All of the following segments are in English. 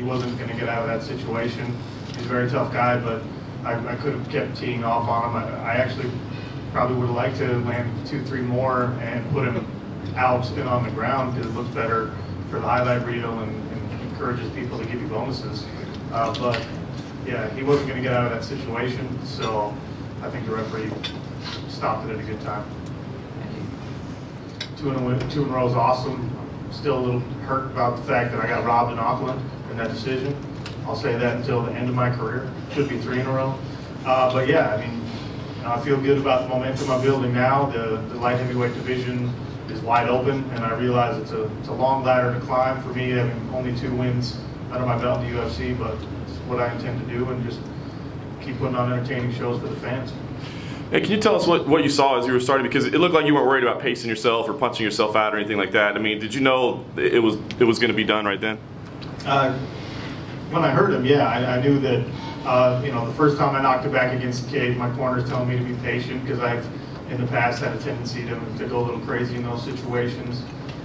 wasn't going to get out of that situation. He's a very tough guy, but I could have kept teeing off on him. I actually probably would have liked to land 2-3 more and put him out and on the ground because it looks better for the highlight reel and encourages people to give you bonuses. But yeah, he wasn't going to get out of that situation, so I think the referee stopped it at a good time. Two in a row is awesome. I'm still a little hurt about the fact that I got robbed in Auckland in that decision. I'll say that until the end of my career. Should be 3 in a row. But yeah, I mean, I feel good about the momentum I'm building now. The light heavyweight division is wide open, and I realize it's a long ladder to climb for me, having only 2 wins under my belt in the UFC, but it's what I intend to do and just keep putting on entertaining shows for the fans. Hey, can you tell us what you saw as you were starting? Because it looked like you weren't worried about pacing yourself or punching yourself out or anything like that. I mean, did you know it was going to be done right then? When I heard him, yeah, I knew that, you know, the first time I knocked it back against the cage, my corner's telling me to be patient because I've, in the past, had a tendency to go a little crazy in those situations.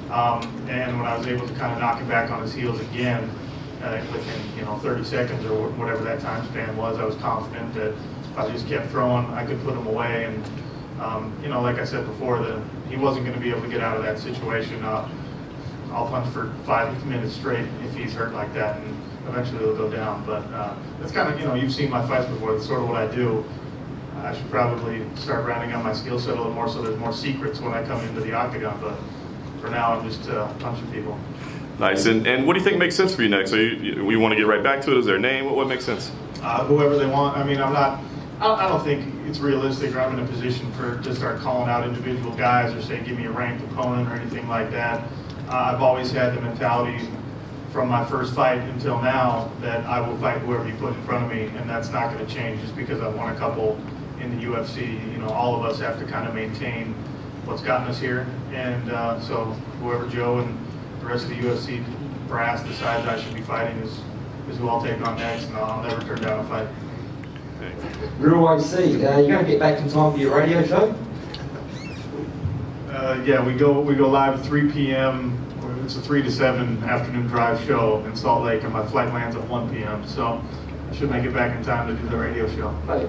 And when I was able to kind of knock him back on his heels again, within, you know, 30 seconds or whatever that time span was, I was confident that if I just kept throwing, I could put him away. And, you know, like I said before, he wasn't going to be able to get out of that situation. I'll punch for 5 minutes straight if he's hurt like that, and eventually it'll go down. But that's kind of, you know, you've seen my fights before. That's sort of what I do. I should probably start rounding out my skill set a little more so there's more secrets when I come into the octagon. But for now, I'm just punching people. Nice. And what do you think makes sense for you next? So you want to get right back to it? Is there a name? What makes sense? Whoever they want. I mean, I don't think it's realistic, or I'm in a position to start calling out individual guys or say give me a ranked opponent or anything like that. I've always had the mentality from my first fight until now that I will fight whoever you put in front of me, and that's not going to change just because I've won a couple in the UFC. You know, all of us have to kind of maintain what's gotten us here, and so whoever Joe and the rest of the UFC brass decides I should be fighting is who I'll take on next, and I'll never turn down a fight. Real AC, you're going to get back in time for your radio show? Yeah, we go live at 3 p.m. It's a 3 to 7 afternoon drive show in Salt Lake, and my flight lands at 1 p.m. So I should make it back in time to do the radio show. Right.